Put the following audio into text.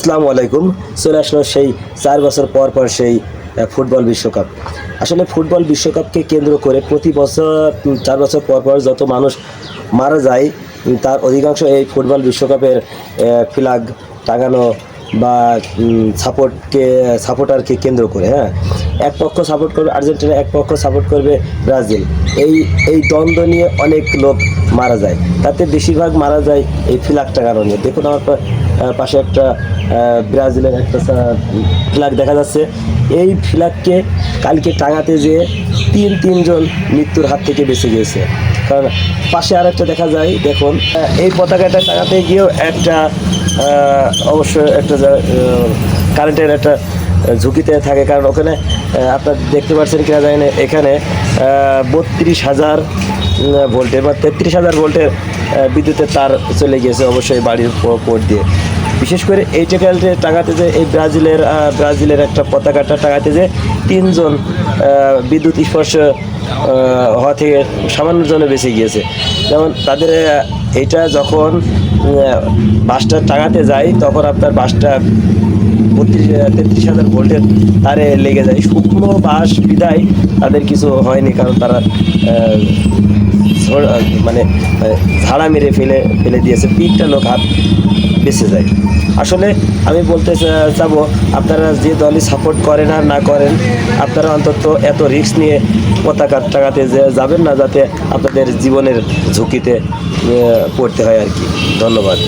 আসসালামু আলাইকুম। চলে আসলো সেই 4 বছর পর পর সেই ফুটবল বিশ্বকাপ। আসলে ফুটবল বিশ্বকাপকে কেন্দ্র করে প্রতি বছর 4 বছর পর পর যত মানুষ মারা যায় তার অধিকাংশ এই ফুটবল বিশ্বকাপের ফ্ল্যাগ টাঙানো বা সাপোর্টারকে কেন্দ্র করে। হ্যাঁ, এক পক্ষ সাপোর্ট করবে আর্জেন্টিনা, এক পক্ষ সাপোর্ট করবে ব্রাজিল। এই এই দ্বন্দ্ব নিয়ে অনেক লোক মারা যায়, তাতে বেশিরভাগ মারা যায় এই ফ্ল্যাগ টাঙানো নিয়ে। দেখুন আমার পাশে একটা ব্রাজিলের একটা ফ্ল্যাগ দেখা যাচ্ছে। এই ফ্ল্যাগকে কালকে টাঙাতে যেয়ে তিনজন মৃত্যুর হাত থেকে বেঁচে গিয়েছে। কারণ পাশে আরেকটা দেখা যায়, দেখুন এই পতাকাটা টাঙাতে গিয়েও একটা অবশ্যই একটা কারেন্টের একটা ঝুঁকিতে থাকে। কারণ ওখানে আপনার দেখতে পাচ্ছেন কিনা জানি না, এখানে 32,000 ভোল্টের বা 33,000 ভোল্টের বিদ্যুতের তার চলে গিয়েছে অবশ্যই বাড়ির উপর দিয়ে। বিশেষ করে এইটাকে টাঙাতে যে এই ব্রাজিলের একটা পতাকাটা টাঙাতে যে 3জন বিদ্যুৎ স্পর্শ হওয়া থেকে সামান্য জন্য বেঁচে গিয়েছে। যেমন তাদের এটা যখন বাসটা টাঙাতে যায় তখন আপনার বাসটা 33,000 ভোল্টের তারে লেগে যায়। শুকনো বাস বিদায় তাদের কিছু হয়নি, কারণ তারা মানে ঝাড়া মেরে ফেলে দিয়েছে। 3টা লোক হাত বেঁচে যায়। আসলে আমি বলতে চাবো, আপনারা যে দলই সাপোর্ট করেন আর না করেন, আপনারা অন্তত এত রিস্ক নিয়ে পতাকা টাঙাতে যাবেন না, যাতে আপনাদের জীবনের ঝুঁকিতে পড়তে হয় আর কি। ধন্যবাদ।